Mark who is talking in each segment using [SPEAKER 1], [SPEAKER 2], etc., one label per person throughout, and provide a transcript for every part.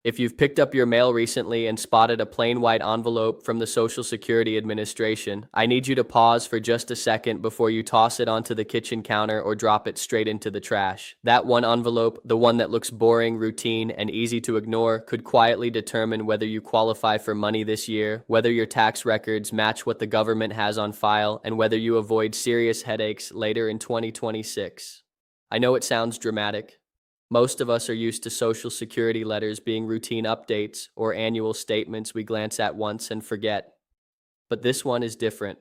[SPEAKER 1] If you've picked up your mail recently and spotted a plain white envelope from the Social Security Administration, I need you to pause for just a second before you toss it onto the kitchen counter or drop it straight into the trash. That one envelope, the one that looks boring, routine, and easy to ignore, could quietly determine whether you qualify for money this year, whether your tax records match what the government has on file, and whether you avoid serious headaches later in 2026. I know it sounds dramatic. Most of us are used to Social Security letters being routine updates or annual statements we glance at once and forget. But this one is different.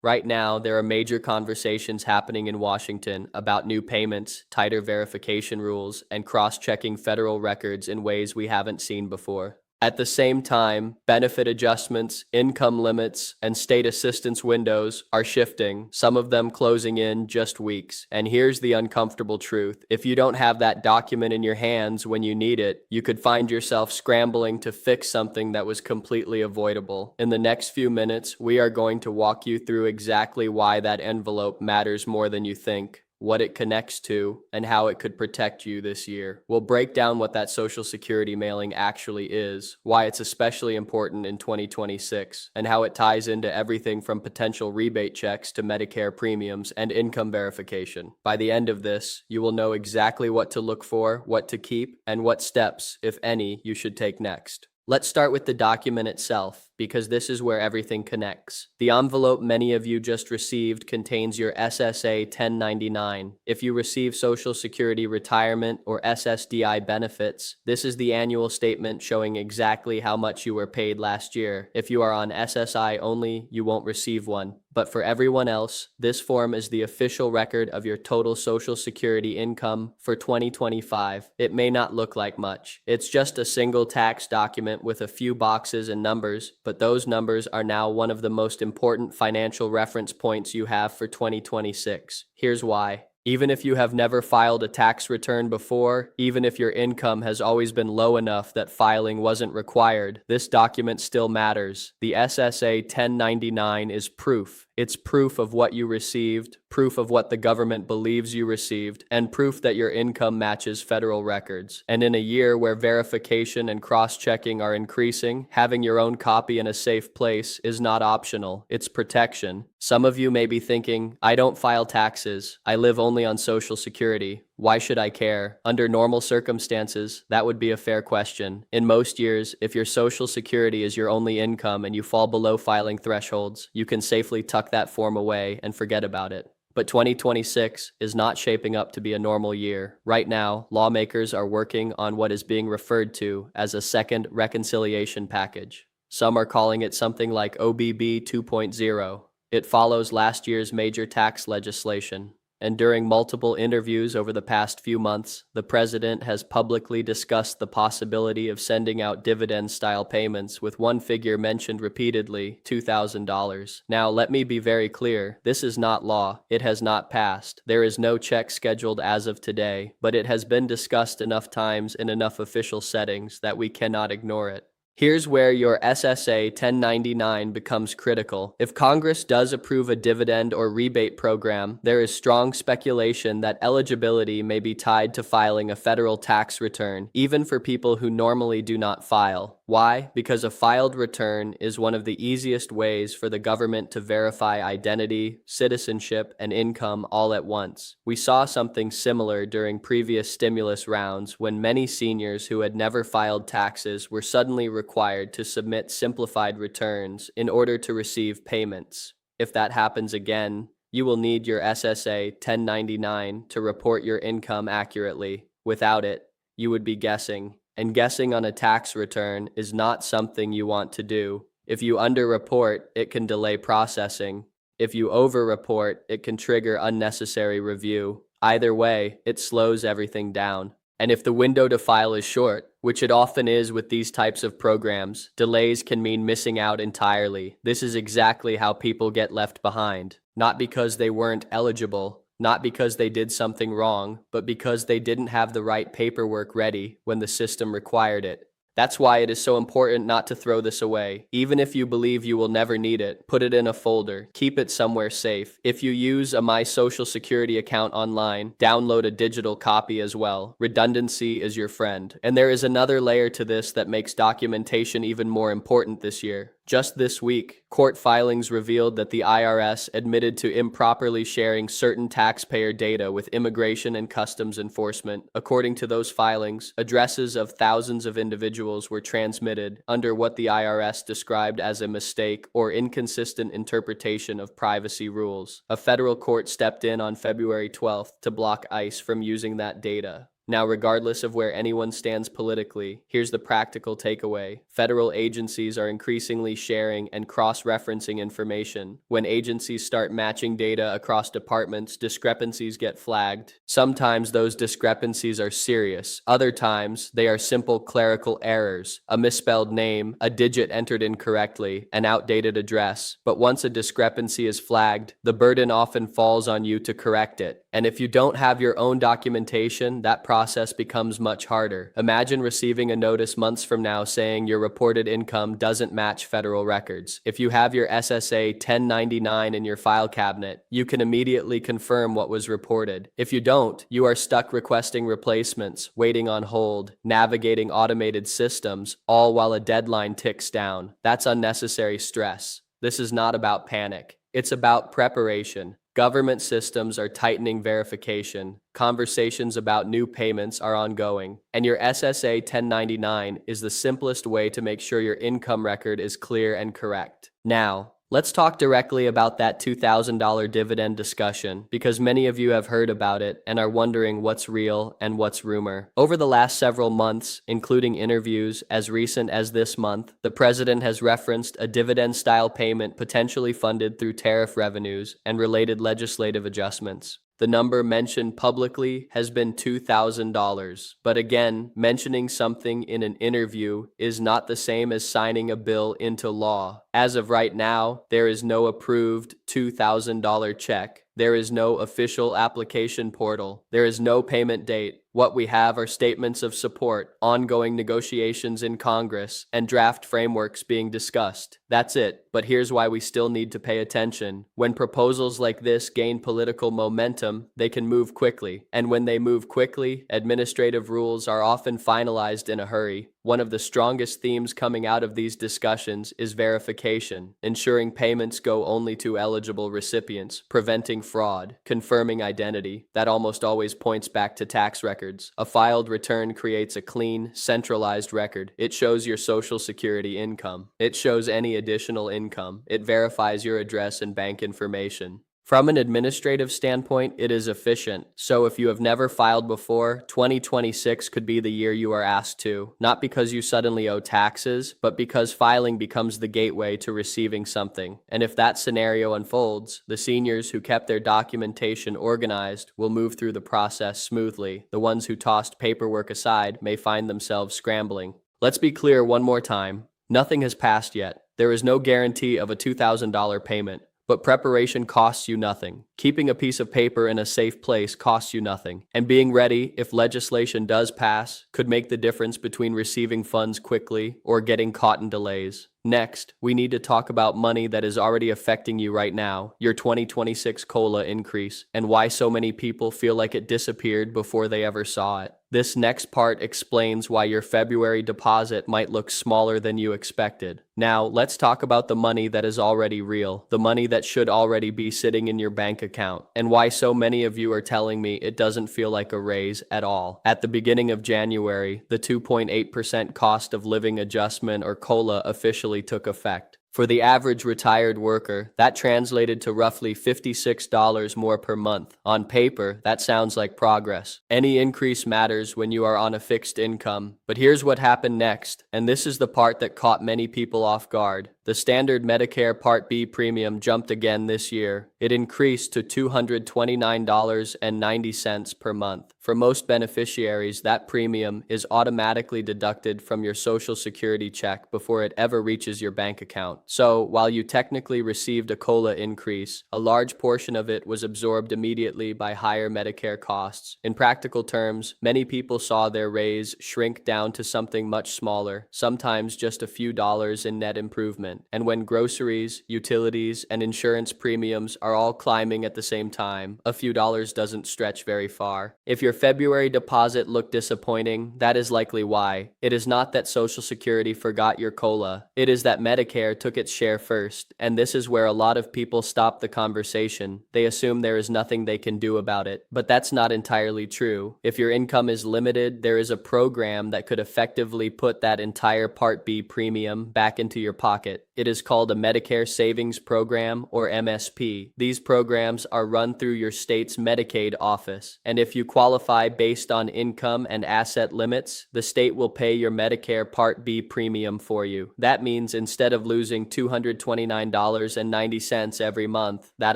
[SPEAKER 1] Right now, there are major conversations happening in Washington about new payments, tighter verification rules, and cross-checking federal records in ways we haven't seen before. At the same time, benefit adjustments, income limits, and state assistance windows are shifting, some of them closing in just weeks. And here's the uncomfortable truth. If you don't have that document in your hands when you need it, you could find yourself scrambling to fix something that was completely avoidable. In the next few minutes, we are going to walk you through exactly why that envelope matters more than you think, what it connects to, and how it could protect you this year. We'll break down what that Social Security mailing actually is, why it's especially important in 2026, and how it ties into everything from potential rebate checks to Medicare premiums and income verification. By the end of this, you will know exactly what to look for, what to keep, and what steps, if any, you should take next. Let's start with the document itself, because this is where everything connects. The envelope many of you just received contains your SSA-1099. If you receive Social Security retirement or SSDI benefits, this is the annual statement showing exactly how much you were paid last year. If you are on SSI only, you won't receive one. But for everyone else, this form is the official record of your total Social Security income for 2025. It may not look like much. It's just a single tax document with a few boxes and numbers, but those numbers are now one of the most important financial reference points you have for 2026. Here's why. Even if you have never filed a tax return before, even if your income has always been low enough that filing wasn't required, this document still matters. The SSA 1099 is proof. It's proof of what you received, proof of what the government believes you received, and proof that your income matches federal records. And in a year where verification and cross-checking are increasing, having your own copy in a safe place is not optional. It's protection. Some of you may be thinking, I don't file taxes. I live only on Social Security. Why should I care? Under normal circumstances, that would be a fair question. In most years, if your Social Security is your only income and you fall below filing thresholds, you can safely tuck that form away and forget about it. But 2026 is not shaping up to be a normal year. Right now, lawmakers are working on what is being referred to as a second reconciliation package. Some are calling it something like OBB 2.0. It follows last year's major tax legislation. And during multiple interviews over the past few months, the president has publicly discussed the possibility of sending out dividend-style payments, with one figure mentioned repeatedly, $2,000. Now, let me be very clear. This is not law. It has not passed. There is no check scheduled as of today, but it has been discussed enough times in enough official settings that we cannot ignore it. Here's where your SSA 1099 becomes critical. If Congress does approve a dividend or rebate program, there is strong speculation that eligibility may be tied to filing a federal tax return, even for people who normally do not file. Why? Because a filed return is one of the easiest ways for the government to verify identity, citizenship, and income all at once. We saw something similar during previous stimulus rounds when many seniors who had never filed taxes were suddenly required to submit simplified returns in order to receive payments. If that happens again, you will need your SSA 1099 to report your income accurately. Without it, you would be guessing. And guessing on a tax return is not something you want to do. If you underreport, it can delay processing. If you overreport, it can trigger unnecessary review. Either way, it slows everything down. And if the window to file is short, which it often is with these types of programs, delays can mean missing out entirely. This is exactly how people get left behind. Not because they weren't eligible, not because they did something wrong, but because they didn't have the right paperwork ready when the system required it. That's why it is so important not to throw this away. Even if you believe you will never need it, put it in a folder. Keep it somewhere safe. If you use a My Social Security account online, download a digital copy as well. Redundancy is your friend. And there is another layer to this that makes documentation even more important this year. Just this week, court filings revealed that the IRS admitted to improperly sharing certain taxpayer data with Immigration and Customs Enforcement. According to those filings, addresses of thousands of individuals were transmitted under what the IRS described as a mistake or inconsistent interpretation of privacy rules. A federal court stepped in on February 12th to block ICE from using that data. Now, regardless of where anyone stands politically, here's the practical takeaway. Federal agencies are increasingly sharing and cross-referencing information. When agencies start matching data across departments, discrepancies get flagged. Sometimes those discrepancies are serious. Other times, they are simple clerical errors, a misspelled name, a digit entered incorrectly, an outdated address. But once a discrepancy is flagged, the burden often falls on you to correct it. And if you don't have your own documentation, that process becomes much harder. Imagine receiving a notice months from now saying your reported income doesn't match federal records. If you have your SSA-1099 in your file cabinet, you can immediately confirm what was reported. If you don't, you are stuck requesting replacements, waiting on hold, navigating automated systems, all while a deadline ticks down. That's unnecessary stress. This is not about panic. It's about preparation. Government systems are tightening verification. Conversations about new payments are ongoing. And your SSA 1099 is the simplest way to make sure your income record is clear and correct. Now, let's talk directly about that $2,000 dividend discussion, because many of you have heard about it and are wondering what's real and what's rumor. Over the last several months, including interviews as recent as this month, the president has referenced a dividend-style payment potentially funded through tariff revenues and related legislative adjustments. The number mentioned publicly has been $2,000. But again, mentioning something in an interview is not the same as signing a bill into law. As of right now, there is no approved $2,000 check. There is no official application portal. There is no payment date. What we have are statements of support, ongoing negotiations in Congress, and draft frameworks being discussed. That's it, but here's why we still need to pay attention. When proposals like this gain political momentum, they can move quickly. And when they move quickly, administrative rules are often finalized in a hurry. One of the strongest themes coming out of these discussions is verification, ensuring payments go only to eligible recipients, preventing fraud, confirming identity. That almost always points back to tax records. A filed return creates a clean, centralized record. It shows your Social Security income. It shows any additional income. It verifies your address and bank information. From an administrative standpoint, it is efficient. So if you have never filed before, 2026 could be the year you are asked to. Not because you suddenly owe taxes, but because filing becomes the gateway to receiving something. And if that scenario unfolds, the seniors who kept their documentation organized will move through the process smoothly. The ones who tossed paperwork aside may find themselves scrambling. Let's be clear one more time. Nothing has passed yet. There is no guarantee of a $2,000 payment. But preparation costs you nothing. Keeping a piece of paper in a safe place costs you nothing. And being ready, if legislation does pass, could make the difference between receiving funds quickly or getting caught in delays. Next, we need to talk about money that is already affecting you right now, your 2026 COLA increase, and why so many people feel like it disappeared before they ever saw it. This next part explains why your February deposit might look smaller than you expected. Now, let's talk about the money that is already real, the money that should already be sitting in your bank account, and why so many of you are telling me it doesn't feel like a raise at all. At the beginning of January, the 2.8% cost of living adjustment or COLA officially took effect. For the average retired worker, that translated to roughly $56 more per month. On paper, that sounds like progress. Any increase matters when you are on a fixed income. But here's what happened next, and this is the part that caught many people off guard. The standard Medicare Part B premium jumped again this year. It increased to $229.90 per month. For most beneficiaries, that premium is automatically deducted from your Social Security check before it ever reaches your bank account. So, while you technically received a COLA increase, a large portion of it was absorbed immediately by higher Medicare costs. In practical terms, many people saw their raise shrink down to something much smaller, sometimes just a few dollars in net improvement. And when groceries, utilities, and insurance premiums are all climbing at the same time, a few dollars doesn't stretch very far. If your February deposit looked disappointing, that is likely why. It is not that Social Security forgot your COLA. It is that Medicare took its share first, and this is where a lot of people stop the conversation. They assume there is nothing they can do about it, but that's not entirely true. If your income is limited, there is a program that could effectively put that entire Part B premium back into your pocket. It is called a Medicare Savings Program, or MSP. These programs are run through your state's Medicaid office, and if you qualify based on income and asset limits, the state will pay your Medicare Part B premium for you. That means instead of losing $229.90 every month, that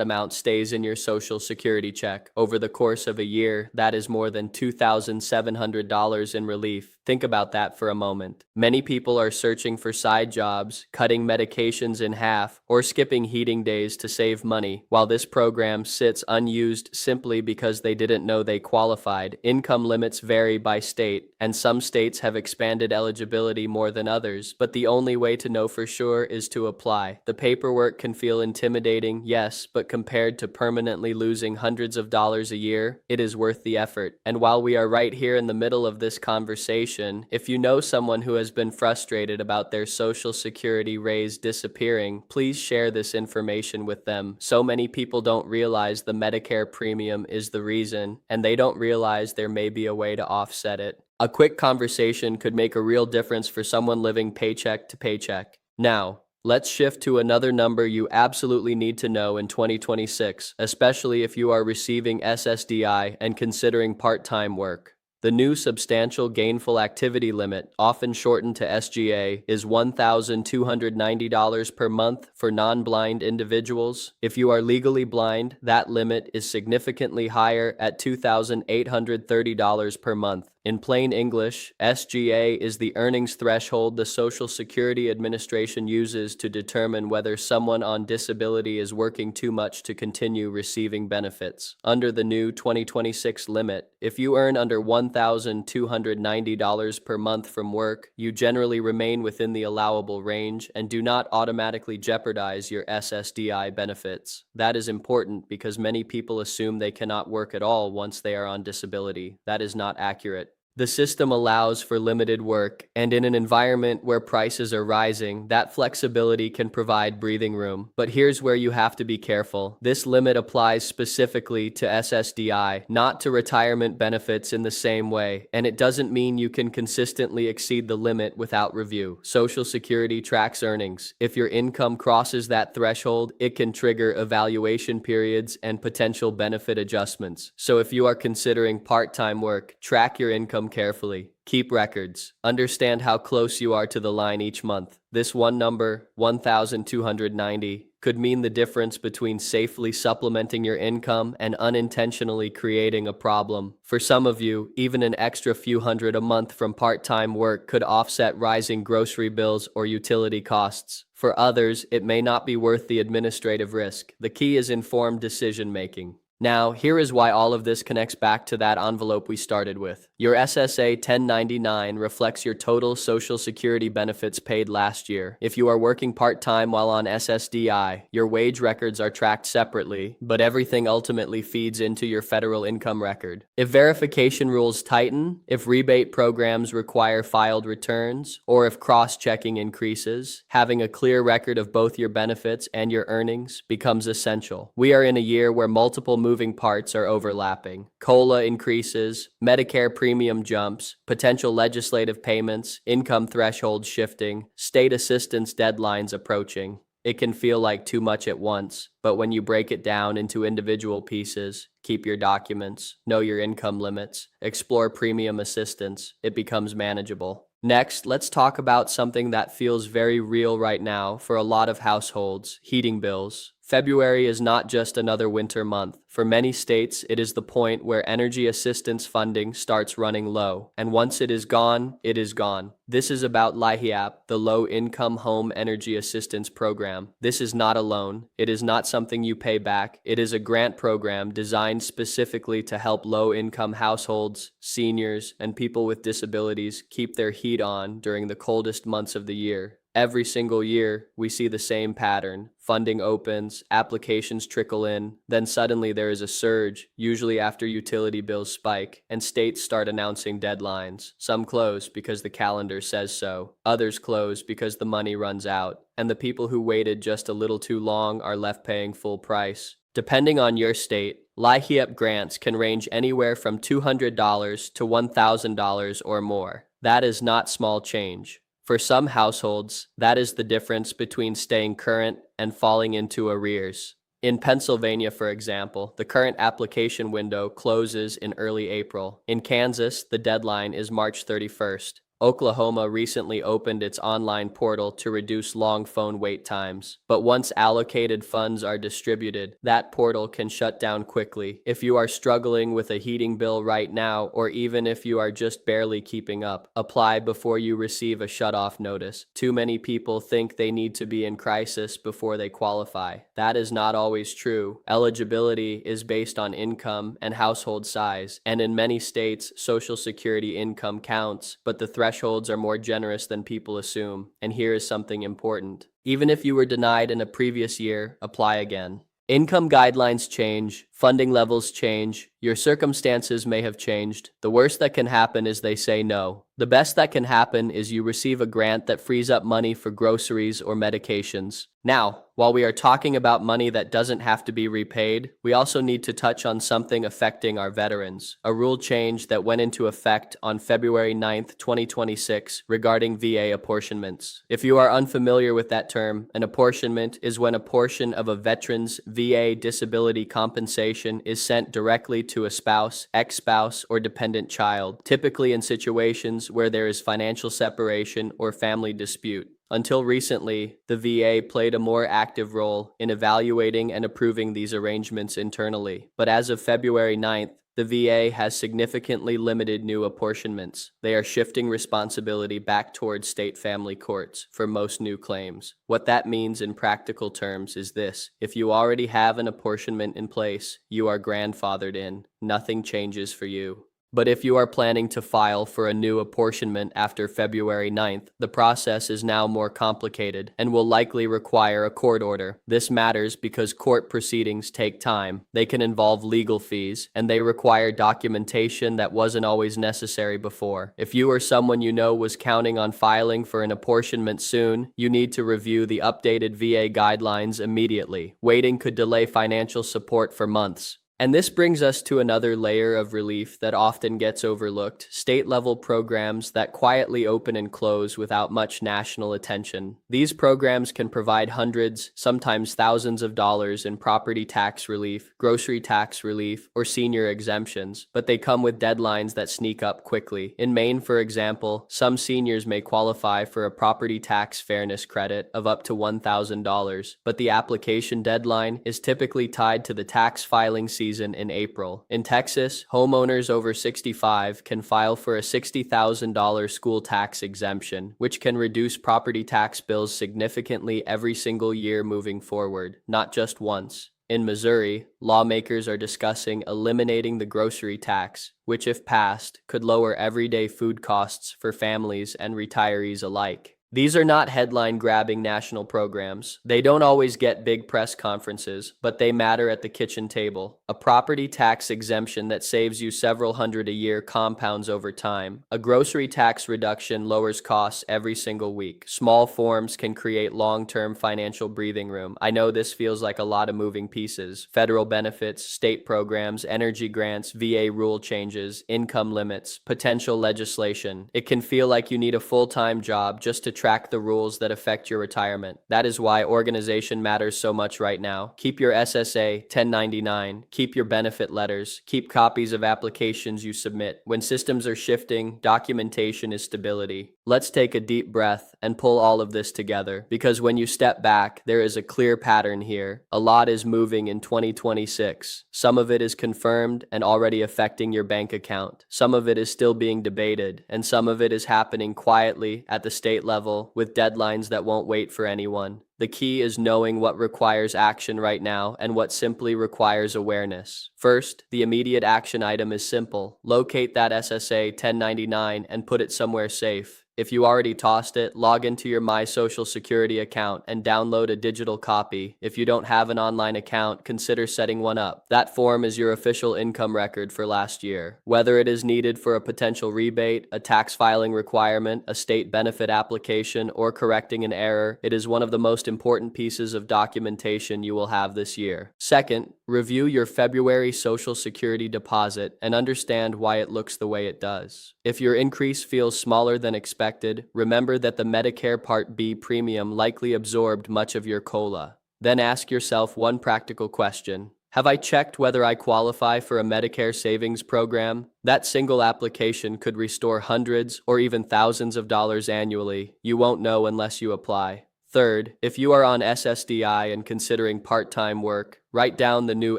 [SPEAKER 1] amount stays in your Social Security check. Over the course of a year, that is more than $2,700 in relief. Think about that for a moment. Many people are searching for side jobs, cutting medications in half, or skipping heating days to save money, while this program sits unused simply because they didn't know they qualified. Income limits vary by state, and some states have expanded eligibility more than others, but the only way to know for sure is to apply. The paperwork can feel intimidating, yes, but compared to permanently losing hundreds of dollars a year, it is worth the effort. And while we are right here in the middle of this conversation, if you know someone who has been frustrated about their Social Security raise disappearing, please share this information with them. So many people don't realize the Medicare premium is the reason, and they don't realize there may be a way to offset it. A quick conversation could make a real difference for someone living paycheck to paycheck. Now, let's shift to another number you absolutely need to know in 2026, especially if you are receiving SSDI and considering part-time work. The new substantial gainful activity limit, often shortened to SGA, is $1,290 per month for non-blind individuals. If you are legally blind, that limit is significantly higher at $2,830 per month. In plain English, SGA is the earnings threshold the Social Security Administration uses to determine whether someone on disability is working too much to continue receiving benefits. Under the new 2026 limit, if you earn under $1,290 per month from work, you generally remain within the allowable range and do not automatically jeopardize your SSDI benefits. That is important because many people assume they cannot work at all once they are on disability. That is not accurate. The system allows for limited work, and in an environment where prices are rising, that flexibility can provide breathing room. But here's where you have to be careful. This limit applies specifically to SSDI, not to retirement benefits in the same way, and it doesn't mean you can consistently exceed the limit without review. Social Security tracks earnings. If your income crosses that threshold, it can trigger evaluation periods and potential benefit adjustments. So if you are considering part-time work, track your income carefully. Keep records. Understand how close you are to the line each month. This one number, 1,290, could mean the difference between safely supplementing your income and unintentionally creating a problem. For some of you, even an extra few hundred a month from part-time work could offset rising grocery bills or utility costs. For others, it may not be worth the administrative risk. The key is informed decision-making. Now, here is why all of this connects back to that envelope we started with. Your SSA-1099 reflects your total Social Security benefits paid last year. If you are working part-time while on SSDI, your wage records are tracked separately, but everything ultimately feeds into your federal income record. If verification rules tighten, if rebate programs require filed returns, or if cross-checking increases, having a clear record of both your benefits and your earnings becomes essential. We are in a year where multiple moving parts are overlapping. COLA increases, Medicare premium jumps, potential legislative payments, income thresholds shifting, state assistance deadlines approaching. It can feel like too much at once, but when you break it down into individual pieces, keep your documents, know your income limits, explore premium assistance, it becomes manageable. Next, let's talk about something that feels very real right now for a lot of households: heating bills. February is not just another winter month. For many states, it is the point where energy assistance funding starts running low, and once it is gone, it is gone. This is about LIHEAP, the Low Income Home Energy Assistance Program. This is not a loan. It is not something you pay back. It is a grant program designed specifically to help low-income households, seniors, and people with disabilities keep their heat on during the coldest months of the year. Every single year, we see the same pattern. Funding opens, applications trickle in, then suddenly there is a surge, usually after utility bills spike, and states start announcing deadlines. Some close because the calendar says so. Others close because the money runs out, and the people who waited just a little too long are left paying full price. Depending on your state, LIHEAP grants can range anywhere from $200 to $1,000 or more. That is not small change. For some households, that is the difference between staying current and falling into arrears. In Pennsylvania, for example, the current application window closes in early April. In Kansas, the deadline is March 31st. Oklahoma recently opened its online portal to reduce long phone wait times. But once allocated funds are distributed, that portal can shut down quickly. If you are struggling with a heating bill right now, or even if you are just barely keeping up, apply before you receive a shut-off notice. Too many people think they need to be in crisis before they qualify. That is not always true. Eligibility is based on income and household size, and in many states, Social Security income counts, but the thresholds are more generous than people assume. And here is something important. Even if you were denied in a previous year, apply again. Income guidelines change, funding levels change, your circumstances may have changed. The worst that can happen is they say no. The best that can happen is you receive a grant that frees up money for groceries or medications. Now, while we are talking about money that doesn't have to be repaid, we also need to touch on something affecting our veterans. A rule change that went into effect on February 9th, 2026 regarding VA apportionments. If you are unfamiliar with that term, an apportionment is when a portion of a veteran's VA disability compensation is sent directly to a spouse, ex-spouse, or dependent child, typically in situations where there is financial separation or family dispute. Until recently, the VA played a more active role in evaluating and approving these arrangements internally. But as of February 9th, the VA has significantly limited new apportionments. They are shifting responsibility back towards state family courts for most new claims. What that means in practical terms is this: if you already have an apportionment in place, you are grandfathered in. Nothing changes for you. But if you are planning to file for a new apportionment after February 9th, the process is now more complicated and will likely require a court order. This matters because court proceedings take time. They can involve legal fees, and they require documentation that wasn't always necessary before. If you or someone you know was counting on filing for an apportionment soon, you need to review the updated VA guidelines immediately. Waiting could delay financial support for months. And this brings us to another layer of relief that often gets overlooked: state-level programs that quietly open and close without much national attention. These programs can provide hundreds, sometimes thousands of dollars in property tax relief, grocery tax relief, or senior exemptions, but they come with deadlines that sneak up quickly. In Maine, for example, some seniors may qualify for a property tax fairness credit of up to $1,000, but the application deadline is typically tied to the tax filing season in April. In Texas, homeowners over 65 can file for a $60,000 school tax exemption, which can reduce property tax bills significantly every single year moving forward, not just once. In Missouri, lawmakers are discussing eliminating the grocery tax, which, if passed, could lower everyday food costs for families and retirees alike. These are not headline-grabbing national programs. They don't always get big press conferences, but they matter at the kitchen table. A property tax exemption that saves you several hundred a year compounds over time. A grocery tax reduction lowers costs every single week. Small forms can create long-term financial breathing room. I know this feels like a lot of moving pieces: federal benefits, state programs, energy grants, VA rule changes, income limits, potential legislation. It can feel like you need a full-time job just to track the rules that affect your retirement. That is why organization matters so much right now. Keep your SSA-1099, keep your benefit letters, keep copies of applications you submit. When systems are shifting, documentation is stability. Let's take a deep breath and pull all of this together, because when you step back, there is a clear pattern here. A lot is moving in 2026. Some of it is confirmed and already affecting your bank account. Some of it is still being debated, and some of it is happening quietly at the state level with deadlines that won't wait for anyone. The key is knowing what requires action right now and what simply requires awareness. First, the immediate action item is simple. Locate that SSA 1099 and put it somewhere safe. If you already tossed it, log into your My Social Security account and download a digital copy. If you don't have an online account, consider setting one up. That form is your official income record for last year. Whether it is needed for a potential rebate, a tax filing requirement, a state benefit application, or correcting an error, it is one of the most important pieces of documentation you will have this year. Second, review your February Social Security deposit and understand why it looks the way it does. If your increase feels smaller than expected, remember that the Medicare Part B premium likely absorbed much of your COLA. Then ask yourself one practical question. Have I checked whether I qualify for a Medicare savings program? That single application could restore hundreds or even thousands of dollars annually. You won't know unless you apply. Third, if you are on SSDI and considering part-time work, write down the new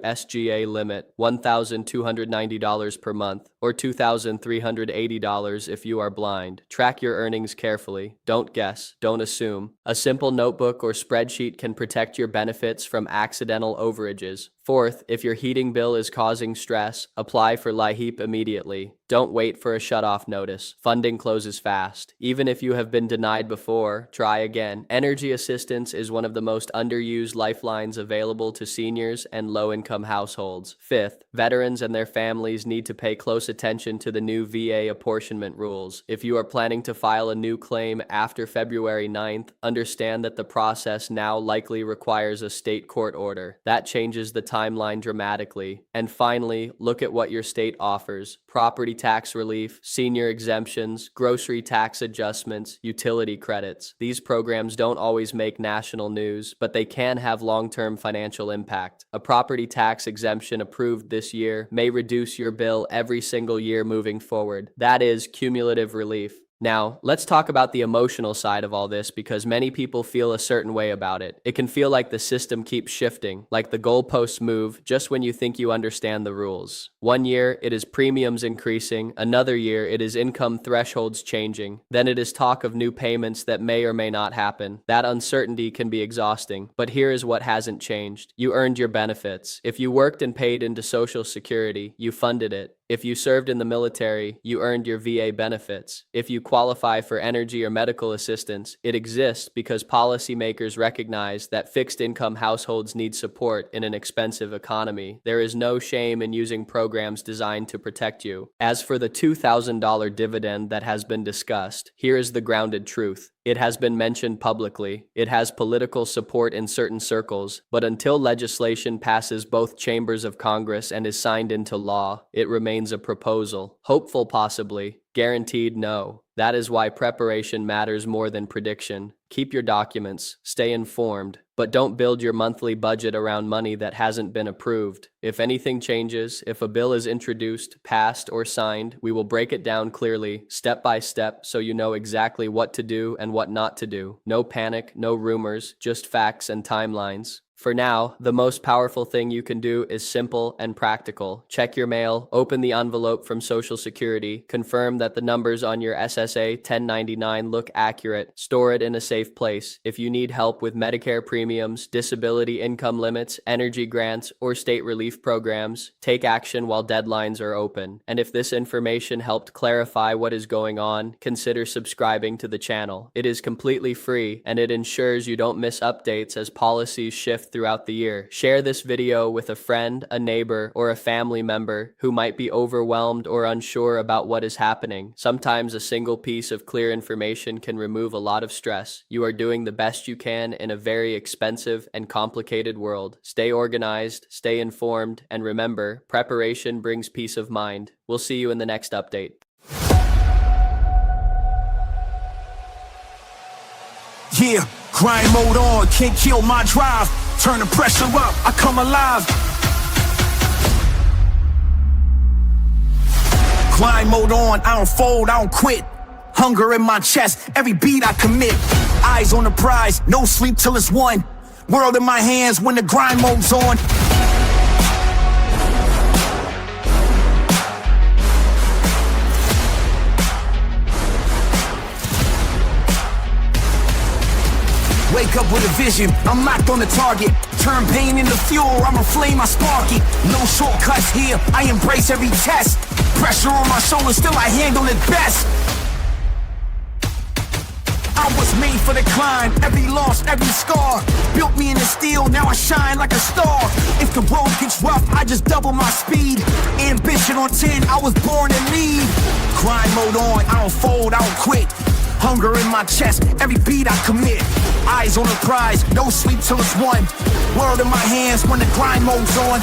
[SPEAKER 1] SGA limit, $1,290 per month, or $2,380 if you are blind. Track your earnings carefully. Don't guess, don't assume. A simple notebook or spreadsheet can protect your benefits from accidental overages. Fourth, if your heating bill is causing stress, apply for LIHEAP immediately. Don't wait for a shutoff notice. Funding closes fast. Even if you have been denied before, try again. Energy assistance is one of the most underused lifelines available to seniors and low-income households. Fifth, veterans and their families need to pay close attention to the new VA apportionment rules. If you are planning to file a new claim after February 9th, understand that the process now likely requires a state court order. That changes the timeline dramatically. And finally, look at what your state offers. Property tax relief, senior exemptions, grocery tax adjustments, utility credits. These programs don't always make national news, but they can have long-term financial impact. A property tax exemption approved this year may reduce your bill every single year moving forward. That is cumulative relief. Now, let's talk about the emotional side of all this, because many people feel a certain way about it. It can feel like the system keeps shifting, like the goalposts move just when you think you understand the rules. One year, it is premiums increasing. Another year, it is income thresholds changing. Then it is talk of new payments that may or may not happen. That uncertainty can be exhausting. But here is what hasn't changed. You earned your benefits. If you worked and paid into Social Security, you funded it. If you served in the military, you earned your VA benefits. If you qualify for energy or medical assistance, it exists because policymakers recognize that fixed income households need support in an expensive economy. There is no shame in using programs designed to protect you. As for the $2,000 dividend that has been discussed, here is the grounded truth. It has been mentioned publicly. It has political support in certain circles, but until legislation passes both chambers of Congress and is signed into law, it remains a proposal. Hopeful possibly, guaranteed no. That is why preparation matters more than prediction. Keep your documents, stay informed, but don't build your monthly budget around money that hasn't been approved. If anything changes, if a bill is introduced, passed, or signed, we will break it down clearly, step by step, so you know exactly what to do and what not to do. No panic, no rumors, just facts and timelines. For now, the most powerful thing you can do is simple and practical. Check your mail, open the envelope from Social Security, confirm that the numbers on your SSA 1099 look accurate, store it in a safe place. If you need help with Medicare premiums, disability income limits, energy grants, or state relief programs, take action while deadlines are open. And if this information helped clarify what is going on, consider subscribing to the channel. It is completely free, and it ensures you don't miss updates as policies shift throughout the year. Share this video with a friend, a neighbor, or a family member who might be overwhelmed or unsure about what is happening. Sometimes a single piece of clear information can remove a lot of stress. You are doing the best you can in a very expensive and complicated world. Stay organized, stay informed, and remember, preparation brings peace of mind. We'll see you in the next update.
[SPEAKER 2] Yeah, grind mode on, can't kill my drive. Turn the pressure up, I come alive. Grind mode on, I don't fold, I don't quit. Hunger in my chest, every beat I commit. Eyes on the prize, no sleep till it's won. World in my hands when the grind mode's on. Wake up with a vision, I'm locked on the target. Turn pain into fuel, I'm a flame, I spark it. No shortcuts here, I embrace every test. Pressure on my shoulders, still I handle it best. I was made for the climb, every loss, every scar built me into steel, now I shine like a star. If the road gets rough, I just double my speed. Ambition on 10, I was born to lead. Grind mode on, I don't fold, I don't quit. Hunger in my chest, every beat I commit. Eyes on the prize, no sleep till it's won. World in my hands when the grind mode's on.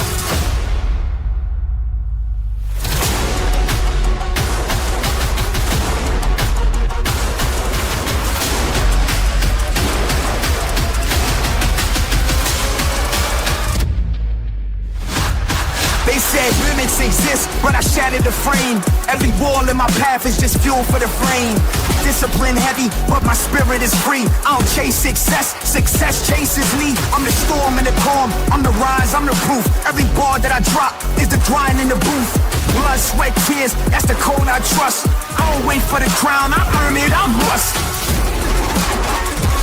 [SPEAKER 2] They said limits exist, but I shattered the frame. Every wall in my path is just fuel for the frame. Discipline heavy, but my spirit is free. I don't chase success, success chases me. I'm the storm and the calm, I'm the rise, I'm the proof. Every bar that I drop is the grind in the booth. Blood, sweat, tears, that's the code I trust. I don't wait for the crown, I earn it, I must.